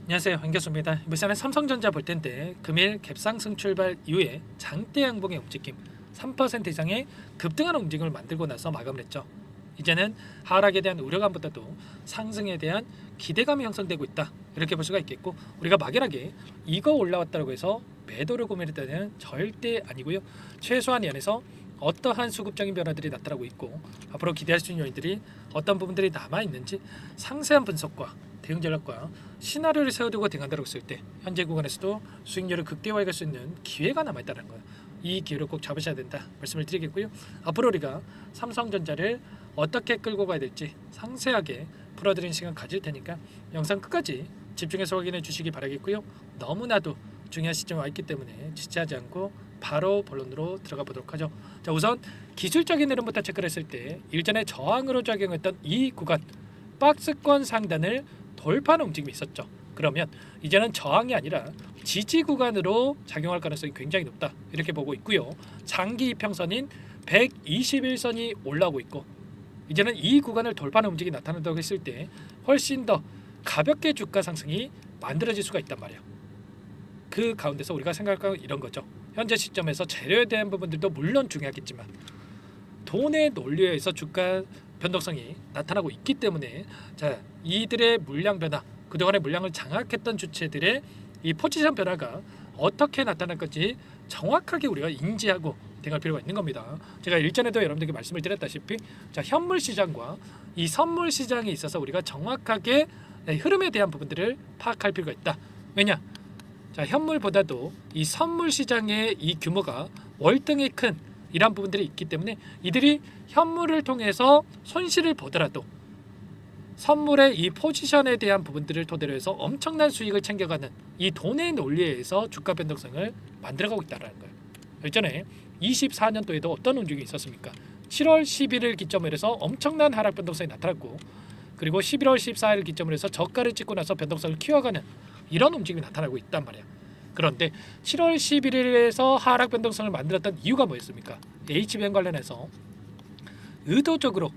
안녕하세요, 황교수입니다. 이번 시간에 삼성전자 볼 텐데 금일 갭상승 출발 이후에 장대 양봉의 움직임 3% 이상의 급등하는 움직임을 만들고 나서 마감을 했죠. 이제는 하락에 대한 우려감보다도 상승에 대한 기대감이 형성되고 있다, 이렇게 볼 수가 있겠고, 우리가 막연하게 이거 올라왔다고 해서 매도를 고민했다는 절대 아니고요. 최소한 이 안에서 어떠한 수급적인 변화들이 나타나고 있고 앞으로 기대할 수 있는 요인들이 어떤 부분들이 남아있는지 상세한 분석과 대응 전략과 시나리오를 세워두고 대응한다고 했을 때 현재 구간에서도 수익률을 극대화할 수 있는 기회가 남아있다는 거예요. 이 기회를 꼭 잡으셔야 된다 말씀을 드리겠고요. 앞으로 우리가 삼성전자를 어떻게 끌고 가야 될지 상세하게 풀어드리는 시간 가질 테니까 영상 끝까지 집중해서 확인해 주시기 바라겠고요. 너무나도 중요한 시점에 와 있기 때문에 지체하지 않고 바로 본론으로 들어가 보도록 하죠. 자, 우선 기술적인 흐름부터 체크를 했을 때 일전에 저항으로 작용했던 이 구간 박스권 상단을 돌파하는 움직임이 있었죠. 그러면 이제는 저항이 아니라 지지 구간으로 작용할 가능성이 굉장히 높다, 이렇게 보고 있고요. 장기 이평선인 121선이 올라오고 있고 이제는 이 구간을 돌파하는 움직임이 나타난다고 했을 때 훨씬 더 가볍게 주가 상승이 만들어질 수가 있단 말이에요. 그 가운데서 우리가 생각할 건 이런 거죠. 현재 시점에서 재료에 대한 부분들도 물론 중요하겠지만 돈의 논리에서 주가 변동성이 나타나고 있기 때문에, 자, 이들의 물량 변화, 그동안의 물량을 장악했던 주체들의 이 포지션 변화가 어떻게 나타날 건지 정확하게 우리가 인지하고 대응할 필요가 있는 겁니다. 제가 일전에도 여러분들께 말씀을 드렸다시피, 자, 현물 시장과 이 선물 시장에 있어서 우리가 정확하게 흐름에 대한 부분들을 파악할 필요가 있다. 왜냐? 자, 현물보다도 이 선물 시장의 이 규모가 월등히 큰 이런 부분들이 있기 때문에 이들이 현물을 통해서 손실을 보더라도 선물의 이 포지션에 대한 부분들을 토대로 해서 엄청난 수익을 챙겨가는 이 돈의 논리에 의해서 주가 변동성을 만들어가고 있다는 거예요. 예전에 24년도에도 어떤 움직임이 있었습니까? 7월 11일 기점으로 해서 엄청난 하락 변동성이 나타났고, 그리고 11월 14일 기점으로 해서 저가를 찍고 나서 변동성을 키워가는 이런 움직임이 나타나고 있단 말이에요. 그런데 7월 11일에서 하락 변동성을 만들었던 이유가 뭐였습니까? HBM 관련해서 의도적으로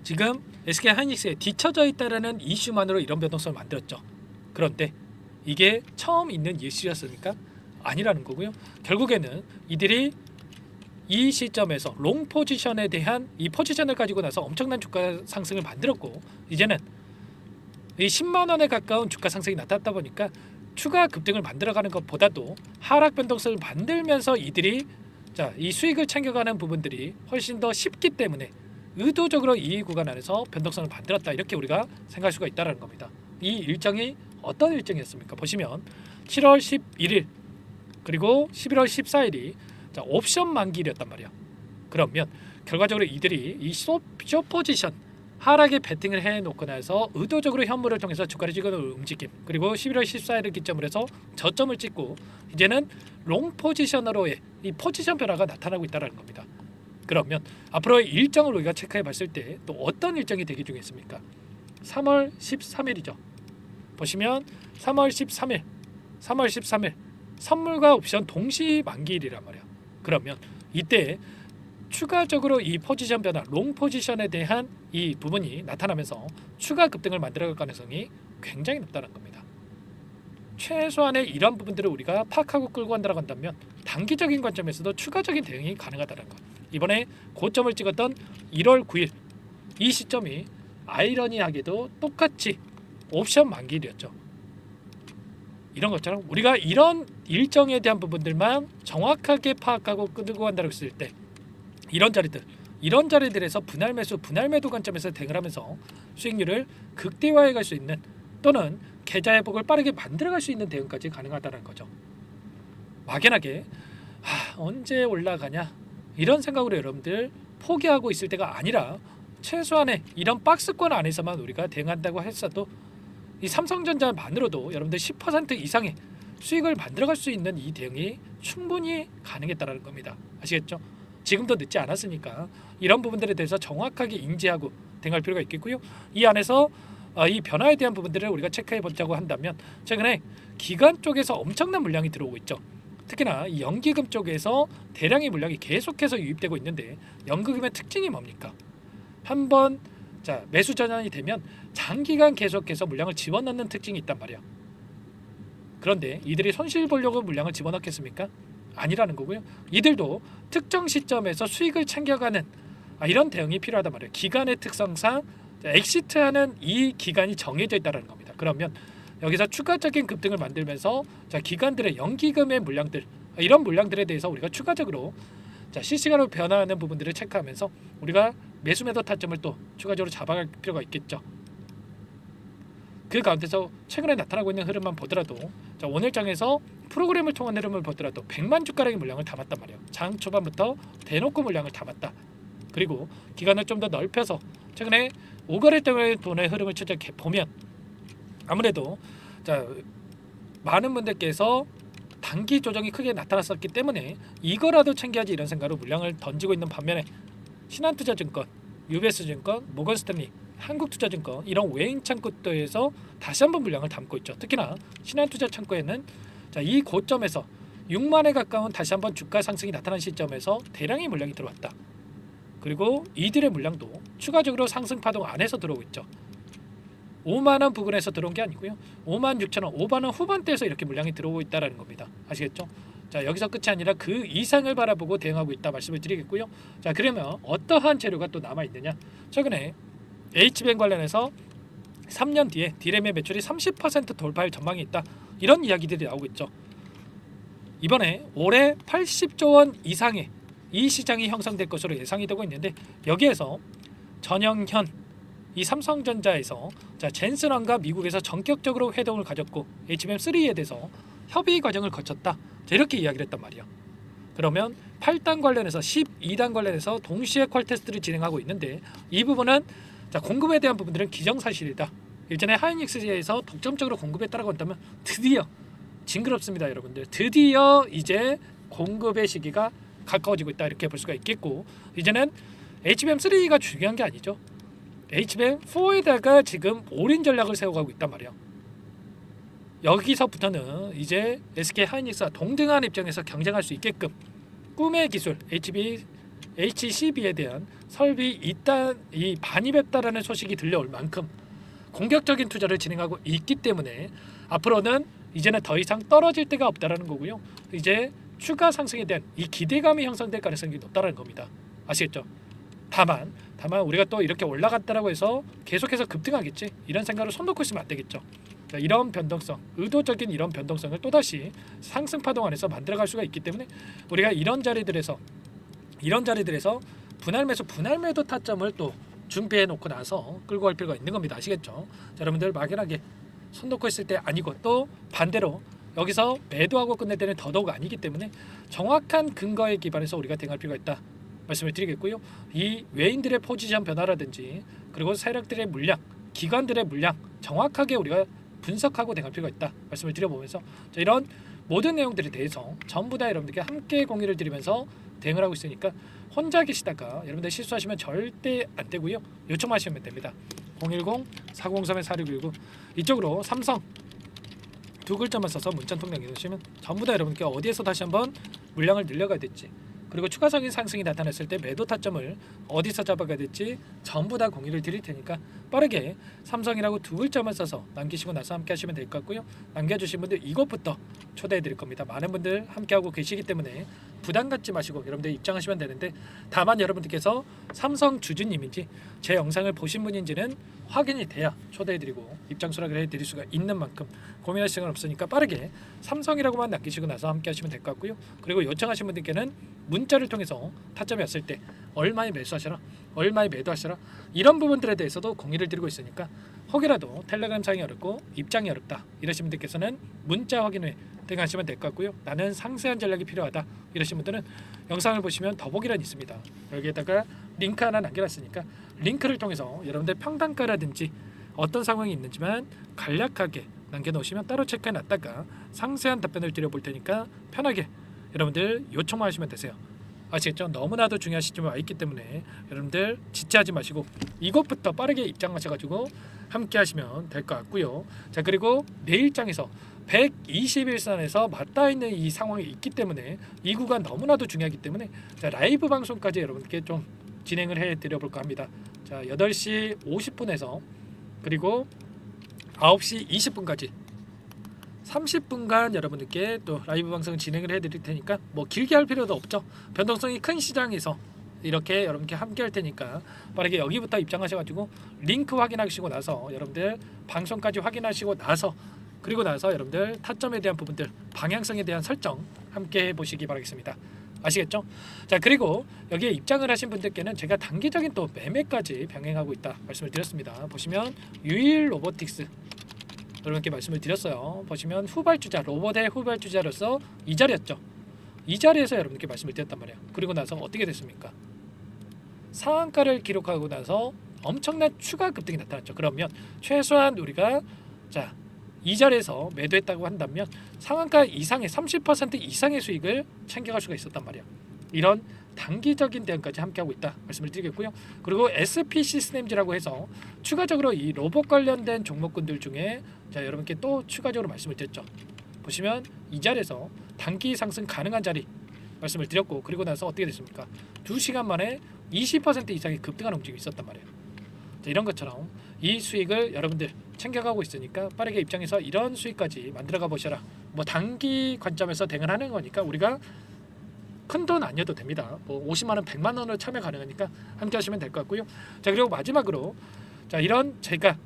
지금 SK하이닉스에 뒤처져 있다라는 이슈만으로 이런 변동성을 만들었죠. 그런데 이게 처음 있는 이슈였습니까? 아니라는 거고요. 결국에는 이들이 이 시점에서 롱 포지션에 대한 이 포지션을 가지고 나서 엄청난 주가 상승을 만들었고, 이제는 이 10만 원에 가까운 주가 상승이 나타났다 보니까 추가 급등을 만들어가는 것보다도 하락 변동성을 만들면서 이들이, 자, 이 수익을 챙겨가는 부분들이 훨씬 더 쉽기 때문에 의도적으로 이 구간 안에서 변동성을 만들었다, 이렇게 우리가 생각할 수가 있다는 겁니다. 이 일정이 어떤 일정이었습니까? 보시면 7월 11일 그리고 11월 14일이 자, 옵션 만기일이었단 말이야. 그러면 결과적으로 이들이 이 숏 포지션 하락에 베팅을 해놓고 나서 의도적으로 현물을 통해서 주가를 찍어놓은 움직임, 그리고 11월 14일을 기점으로 해서 저점을 찍고 이제는 롱 포지션으로의 이 포지션 변화가 나타나고 있다는 겁니다. 그러면 앞으로의 일정을 우리가 체크해 봤을 때 또 어떤 일정이 대기 중에 있습니까? 3월 13일이죠. 보시면 3월 13일, 3월 13일 선물과 옵션 동시 만기일이란 말이야. 그러면 이때 추가적으로 이 포지션 변화, 롱 포지션에 대한 이 부분이 나타나면서 추가 급등을 만들어갈 가능성이 굉장히 높다는 겁니다. 최소한의 이런 부분들을 우리가 파악하고 끌고 간다고 한다면 단기적인 관점에서도 추가적인 대응이 가능하다는 것. 이번에 고점을 찍었던 1월 9일 이 시점이 아이러니하게도 똑같이 옵션 만기일이었죠. 이런 것처럼 우리가 이런 일정에 대한 부분들만 정확하게 파악하고 끌고 간다고 했을 때 이런 자리들에서 분할 매수, 분할 매도 관점에서 대응을 하면서 수익률을 극대화해 갈 수 있는, 또는 계좌 회복을 빠르게 만들어갈 수 있는 대응까지 가능하다는 거죠. 막연하게 언제 올라가냐 이런 생각으로 여러분들 포기하고 있을 때가 아니라 최소한의 이런 박스권 안에서만 우리가 대응한다고 했어도 이 삼성전자만으로도 여러분들 10% 이상의 수익을 만들어갈 수 있는 이 대응이 충분히 가능했다는 겁니다. 아시겠죠? 지금도 늦지 않았으니까 이런 부분들에 대해서 정확하게 인지하고 대응할 필요가 있겠고요. 이 안에서 이 변화에 대한 부분들을 우리가 체크해 보자고 한다면 최근에 기관 쪽에서 엄청난 물량이 들어오고 있죠. 특히나 이 연기금 쪽에서 대량의 물량이 계속해서 유입되고 있는데, 연기금의 특징이 뭡니까? 한번 자, 매수 전환이 되면 장기간 계속해서 물량을 집어넣는 특징이 있단 말이야. 그런데 이들이 손실 보려고 물량을 집어넣겠습니까? 아니라는 거고요. 이들도 특정 시점에서 수익을 챙겨가는 이런 대응이 필요하단 말이에요. 기간의 특성상 엑시트하는 이 기간이 정해져 있다는 겁니다. 그러면 여기서 추가적인 급등을 만들면서 기관들의 연기금의 물량들, 이런 물량들에 대해서 우리가 추가적으로 실시간으로 변화하는 부분들을 체크하면서 우리가 매수 매도 타점을 또 추가적으로 잡아갈 필요가 있겠죠. 그 가운데서 최근에 나타나고 있는 흐름만 보더라도 오늘 장에서 프로그램을 통한 흐름을 보더라도 100만 주가량의 물량을 담았단 말이에요. 장 초반부터 대놓고 물량을 담았다. 그리고 기간을 좀 더 넓혀서 최근에 5거래 때문에 돈의 흐름을 추적해 보면 아무래도 많은 분들께서 단기 조정이 크게 나타났었기 때문에 이거라도 챙겨야지 이런 생각으로 물량을 던지고 있는 반면에 신한투자증권, UBS증권, 모건스탠리, 한국투자증권 이런 외인 창구들에서 다시 한번 물량을 담고 있죠. 특히나 신한투자 창구에는 이 고점에서 6만에 가까운 다시 한번 주가 상승이 나타난 시점에서 대량의 물량이 들어왔다. 그리고 이들의 물량도 추가적으로 상승 파동 안에서 들어오고 있죠. 5만원 부근에서 들어온 게 아니고요. 5만 6천원, 5만원 후반대에서 이렇게 물량이 들어오고 있다는 겁니다. 아시겠죠? 여기서 끝이 아니라 그 이상을 바라보고 대응하고 있다 말씀을 드리겠고요. 그러면 어떠한 재료가 또 남아 있느냐? 최근에 H뱅 관련해서 3년 뒤에 디램의 매출이 30% 돌파할 전망이 있다. 이런 이야기들이 나오고 있죠. 이번에 올해 80조 원 이상의 이 시장이 형성될 것으로 예상이 되고 있는데 여기에서 전영현 이 삼성전자에서 젠슨왕과 미국에서 전격적으로 회동을 가졌고 HBM3에 대해서 협의 과정을 거쳤다. 이렇게 이야기를 했단 말이야. 그러면 8단 관련해서 12단 관련해서 동시에 퀄 테스트를 진행하고 있는데 이 부분은 공급에 대한 부분들은 기정사실이다. 일전에 하이닉스에서 독점적으로 공급에 따라고 한다면 드디어 징그럽습니다, 여러분들. 드디어 이제 공급의 시기가 가까워지고 있다 이렇게 볼 수가 있겠고 이제는 HBM3가 중요한 게 아니죠. HBM4에다가 지금 올인 전략을 세워가고 있단 말이에요. 여기서부터는 이제 SK 하이닉스와 동등한 입장에서 경쟁할 수 있게끔 꿈의 기술 HCB에 대한 설비 이 반입했다라는 소식이 들려올 만큼 공격적인 투자를 진행하고 있기 때문에 앞으로는 이제는 더 이상 떨어질 데가 없다라는 거고요. 이제 추가 상승에 대한 이 기대감이 형성될 가능성이 높다라는 겁니다. 아시겠죠? 다만 우리가 또 이렇게 올라갔다라고 해서 계속해서 급등하겠지 이런 생각으로 손 놓고 있으면 안 되겠죠. 이런 변동성, 의도적인 이런 변동성을 또다시 상승 파동 안에서 만들어갈 수가 있기 때문에 우리가 이런 자리들에서 분할 매수, 분할 매도 타점을 또 준비해 놓고 나서 끌고 갈 필요가 있는 겁니다. 아시겠죠? 여러분들 막연하게 손 놓고 있을 때 아니고 또 반대로 여기서 매도하고 끝낼 때는 더더욱 아니기 때문에 정확한 근거에 기반해서 우리가 대응할 필요가 있다 말씀을 드리겠고요. 이 외인들의 포지션 변화라든지 그리고 세력들의 물량, 기관들의 물량 정확하게 우리가 분석하고 대응할 필요가 있다 말씀을 드려보면서 이런 모든 내용들에 대해서 전부 다 여러분들께 함께 공유를 드리면서 대응을 하고 있으니까 혼자 계시다가 여러분들 실수하시면 절대 안 되고요. 요청하시면 됩니다. 010-403-4619 이쪽으로 삼성 두 글자만 써서 문자 통장 해주시면 전부 다 여러분께 어디에서 다시 한번 물량을 늘려가야 될지 그리고 추가적인 상승이 나타났을 때 매도 타점을 어디서 잡아가야 될지 전부 다 공유를 드릴 테니까 빠르게 삼성이라고 두 글자만 써서 남기시고 나서 함께 하시면 될 것 같고요. 남겨주신 분들 이것부터 초대해 드릴 겁니다. 많은 분들 함께하고 계시기 때문에 부담 갖지 마시고 여러분들 입장하시면 되는데 다만 여러분들께서 삼성 주주님인지 제 영상을 보신 분인지는 확인이 돼야 초대해 드리고 입장 수락을 해 드릴 수가 있는 만큼 고민할 시간은 없으니까 빠르게 삼성이라고만 남기시고 나서 함께 하시면 될 것 같고요. 그리고 요청하신 분들께는 문자를 통해서 타점이 왔을 때 얼마에 매수하시라 얼마에 매도하시라 이런 부분들에 대해서도 공유를 드리고 있으니까 혹이라도 텔레그램 사용이 어렵고 입장이 어렵다 이러신 분들께서는 문자 확인 후에 대응하시면 될 것 같고요. 나는 상세한 전략이 필요하다 이러신 분들은 영상을 보시면 더보기란이 있습니다. 여기에다가 링크 하나 남겨놨으니까 링크를 통해서 여러분들 평단가라든지 어떤 상황이 있는지만 간략하게 남겨놓으시면 따로 체크해놨다가 상세한 답변을 드려볼 테니까 편하게 여러분들 요청만 하시면 되세요. 아시겠죠? 너무나도 중요한 시점에 와 있기 때문에 여러분들 지체하지 마시고 이것부터 빠르게 입장하셔가지고 함께 하시면 될 것 같고요. 자 그리고 내일장에서 121선에서 맞닿아 있는 이 상황이 있기 때문에 이 구간 너무나도 중요하기 때문에 자, 라이브 방송까지 여러분께 좀 진행을 해드려 볼까 합니다. 자 8시 50분에서 그리고 9시 20분까지 30분간 여러분들께 또 라이브 방송 진행을 해드릴 테니까 뭐 길게 할 필요도 없죠. 변동성이 큰 시장에서 이렇게 여러분께 함께 할 테니까 빠르게 여기부터 입장하셔가지고 링크 확인하시고 나서 여러분들 방송까지 확인하시고 나서 그리고 나서 여러분들 타점에 대한 부분들 방향성에 대한 설정 함께 해보시기 바라겠습니다. 아시겠죠? 자, 그리고 여기에 입장을 하신 분들께는 제가 단기적인 또 매매까지 병행하고 있다 말씀을 드렸습니다. 보시면 유일 로보틱스 여러분께 말씀을 드렸어요. 보시면 후발주자 로봇의 후발주자로서 이 자리였죠. 이 자리에서 여러분께 말씀을 드렸단 말이에요. 그리고 나서 어떻게 됐습니까? 상한가를 기록하고 나서 엄청난 추가 급등이 나타났죠. 그러면 최소한 우리가 자, 이 자리에서 매도했다고 한다면 상한가 이상의 30% 이상의 수익을 챙겨갈 수가 있었단 말이에요. 이런 단기적인 대응까지 함께하고 있다 말씀을 드리겠고요. 그리고 SP 시스템즈라고 해서 추가적으로 이 로봇 관련된 종목군들 중에 자, 여러분께 또 추가적으로 말씀을 드렸죠. 보시면 이 자리에서 단기 상승 가능한 자리 말씀을 드렸고 그리고 나서 어떻게 됐습니까? 2시간 만에 20% 이상의 급등하는 움직임이 있었단 말이에요. 자, 이런 것처럼 이 수익을 여러분들 챙겨가고 있으니까 빠르게 입장해서 이런 수익까지 만들어가 보셔라. 뭐 단기 관점에서 대응을 하는 거니까 우리가 큰 돈 아니어도 됩니다. 뭐 50만 원, 100만 원으로 참여 가능하니까 함께 하시면 될 것 같고요. 자, 그리고 마지막으로 자, 이런 제가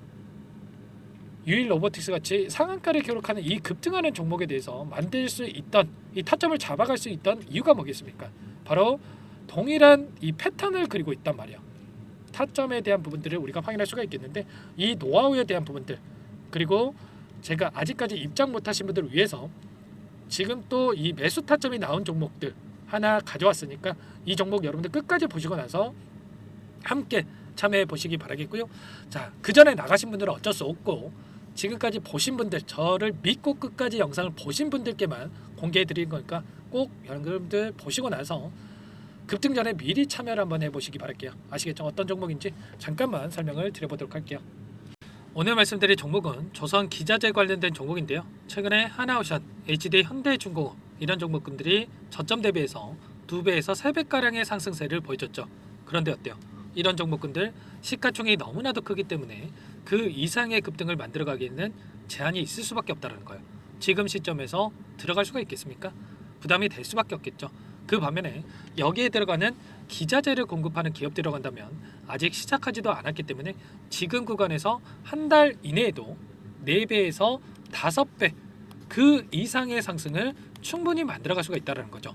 유일 로보틱스 같이 상한가를 기록하는 이 급등하는 종목에 대해서 만들 수 있던 이 타점을 잡아갈 수 있던 이유가 뭐겠습니까? 바로 동일한 이 패턴을 그리고 있단 말이에요. 타점에 대한 부분들을 우리가 확인할 수가 있겠는데 이 노하우에 대한 부분들 그리고 제가 아직까지 입장 못하신 분들을 위해서 지금 또 이 매수 타점이 나온 종목들 하나 가져왔으니까 이 종목 여러분들 끝까지 보시고 나서 함께 참여해 보시기 바라겠고요. 자, 그 전에 나가신 분들은 어쩔 수 없고 지금까지 보신 분들 저를 믿고 끝까지 영상을 보신 분들께만 공개해 드린 거니까 꼭 여러분들 보시고 나서 급등 전에 미리 참여를 한번 해보시기 바랄게요. 아시겠죠? 어떤 종목인지 잠깐만 설명을 드려보도록 할게요. 오늘 말씀드릴 종목은 조선 기자재 관련된 종목인데요. 최근에 하나오션, HD 현대중공업 이런 종목군들이 저점 대비해서 2배에서 3배가량의 상승세를 보여줬죠. 그런데 어때요? 이런 종목군들 시가총액이 너무나도 크기 때문에 그 이상의 급등을 만들어가기에는 제한이 있을 수밖에 없다는 거예요. 지금 시점에서 들어갈 수가 있겠습니까? 부담이 될 수밖에 없겠죠. 그 반면에 여기에 들어가는 기자재를 공급하는 기업 들어간다면 아직 시작하지도 않았기 때문에 지금 구간에서 한 달 이내에도 4배에서 5배 그 이상의 상승을 충분히 만들어갈 수가 있다는 거죠.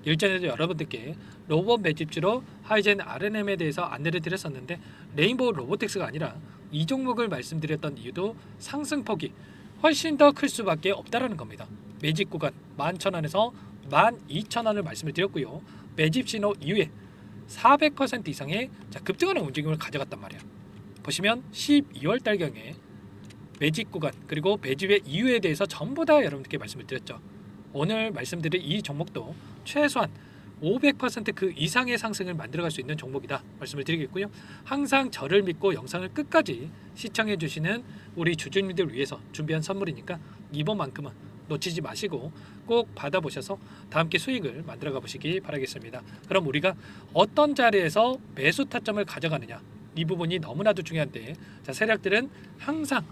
일전에도 여러분들께 로봇 매집주로 하이젠 R&M에 대해서 안내를 드렸었는데 레인보우 로보틱스가 아니라 이 종목을 말씀드렸던 이유도 상승폭이 훨씬 더 클 수밖에 없다라는 겁니다. 매집 구간 11,000원에서 12,000원을 말씀을 드렸고요. 매집 신호 이후에 400% 이상의 급등하는 움직임을 가져갔단 말이에요. 보시면 12월 달경에 매집 구간 그리고 매집의 이유에 대해서 전부 다 여러분들께 말씀을 드렸죠. 오늘 말씀드린 이 종목도 최소한 500%그 이상의 상승을 만들어갈 수 있는 종목이다 말씀을 드리겠고요. 항상 저를 믿고 영상을 끝까지 시청해 주시는 우리 주주님들 위해서 준비한 선물이니까 이번만큼은 놓치지 마시고 꼭 받아보셔서 다 함께 수익을 만들어가 보시기 바라겠습니다. 그럼 우리가 어떤 자리에서 매수 타점을 가져가느냐 이 부분이 너무나도 중요한데 자, 세력들은 항상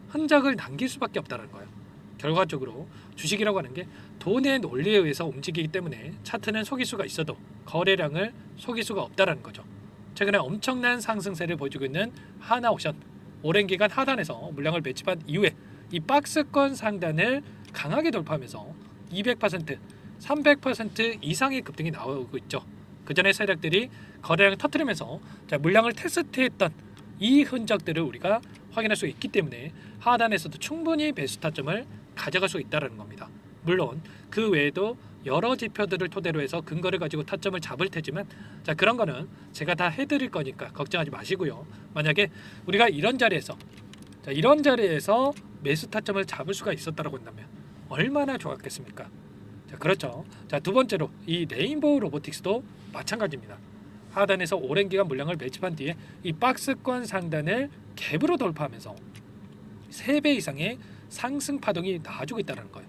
흔적을 남길 수밖에 없다는 거예요. 결과적으로 주식이라고 하는 게 돈의 논리에 의해서 움직이기 때문에 차트는 속일 수가 있어도 거래량을 속일 수가 없다는 거죠. 최근에 엄청난 상승세를 보여주고 있는 하나오션 오랜 기간 하단에서 물량을 매집한 이후에 이 박스권 상단을 강하게 돌파하면서 200%, 300% 이상의 급등이 나오고 있죠. 그 전에 세력들이 거래량을 터뜨리면서 자, 물량을 테스트했던 이 흔적들을 우리가 확인할 수 있기 때문에 하단에서도 충분히 매수 타점을 가져갈 수 있다는 겁니다. 물론 그 외에도 여러 지표들을 토대로 해서 근거를 가지고 타점을 잡을 테지만 자, 그런 거는 제가 다 해드릴 거니까 걱정하지 마시고요. 만약에 우리가 이런 자리에서 자, 이런 자리에서 매수 타점을 잡을 수가 있었다고 한다면 얼마나 좋았겠습니까? 자, 그렇죠. 자, 두 번째로 이 레인보우 로보틱스도 마찬가지입니다. 하단에서 오랜 기간 물량을 매집한 뒤에 이 박스권 상단을 갭으로 돌파하면서 3배 이상의 상승 파동이 나와주고 있다는 거예요.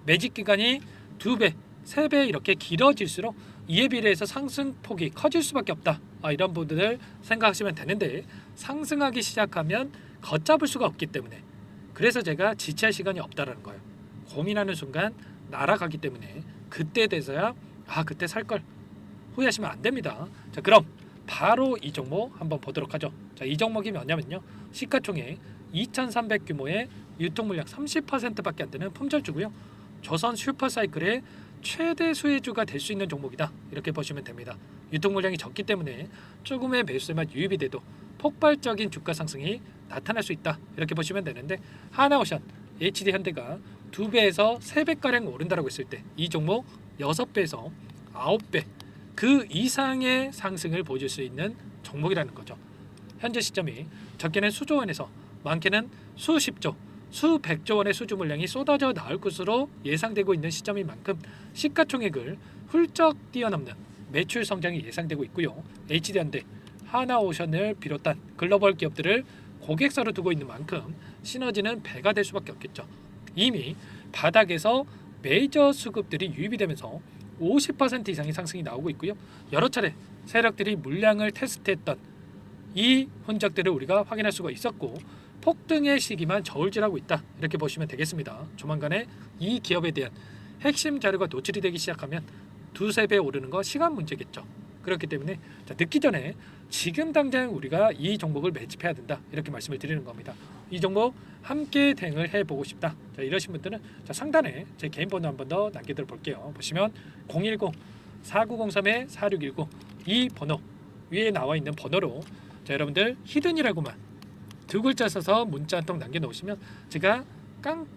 매집 기간이 2배, 3배 이렇게 길어질수록 이에 비례해서 상승폭이 커질 수밖에 없다. 이런 부분을 생각하시면 되는데 상승하기 시작하면 걷잡을 수가 없기 때문에 그래서 제가 지체할 시간이 없다는 거예요. 고민하는 순간 날아가기 때문에 그때 돼서야 그때 살 걸 후회하시면 안 됩니다. 자, 그럼 바로 이 종목 한번 보도록 하죠. 자, 이 종목이 뭐냐면요. 시가총액 2,300 규모의 유통 물량 30%밖에 안 되는 품절주고요. 조선 슈퍼사이클의 최대 수혜주가 될 수 있는 종목이다. 이렇게 보시면 됩니다. 유통 물량이 적기 때문에 조금의 매수세만 유입이 돼도 폭발적인 주가 상승이 나타날 수 있다. 이렇게 보시면 되는데 하나오션, HD현대가 2배에서 3배가량 오른다라고 했을 때 이 종목 6배에서 9배 그 이상의 상승을 보여줄 수 있는 종목이라는 거죠. 현재 시점이 적게는 수조 원에서 많게는 수십조, 수백조 원의 수주 물량이 쏟아져 나올 것으로 예상되고 있는 시점인 만큼 시가총액을 훌쩍 뛰어넘는 매출 성장이 예상되고 있고요. HD현대, 하나오션을 비롯한 글로벌 기업들을 고객사로 두고 있는 만큼 시너지는 배가 될 수밖에 없겠죠. 이미 바닥에서 메이저 수급들이 유입이 되면서 50% 이상의 상승이 나오고 있고요. 여러 차례 세력들이 물량을 테스트했던 이 흔적들을 우리가 확인할 수가 있었고 폭등의 시기만 저울질하고 있다. 이렇게 보시면 되겠습니다. 조만간에 이 기업에 대한 핵심 자료가 노출이 되기 시작하면 두세 배 오르는 거 시간 문제겠죠. 그렇기 때문에 늦기 전에 지금 당장 우리가 이 종목을 매집해야 된다. 이렇게 말씀을 드리는 겁니다. 이 종목 함께 대응을 해보고 싶다. 자, 이러신 분들은 상단에 제 개인 번호 한 번 더 남겨드려 볼게요. 보시면 010-4903-4619 이 번호 위에 나와 있는 번호로 여러분들 히든이라고만 2글자 써서 문자 한 통 남겨놓으시면 제가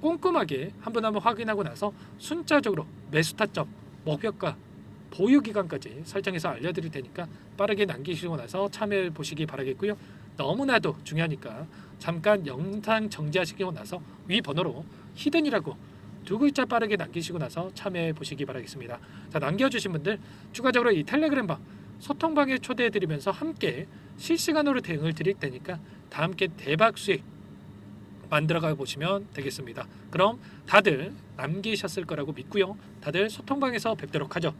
꼼꼼하게 한 번 확인하고 나서 순차적으로 매수 타점, 목표가, 보유 기간까지 설정해서 알려드릴 테니까 빠르게 남기시고 나서 참여해 보시기 바라겠고요. 너무나도 중요하니까 잠깐 영상 정지하시고 나서 위 번호로 히든이라고 2글자 빠르게 남기시고 나서 참여해 보시기 바라겠습니다. 자, 남겨주신 분들 추가적으로 이 텔레그램방 소통방에 초대해 드리면서 함께 실시간으로 대응을 드릴 테니까 다 함께 대박 수익 만들어가 보시면 되겠습니다. 그럼 다들 남기셨을 거라고 믿고요. 다들 소통방에서 뵙도록 하죠.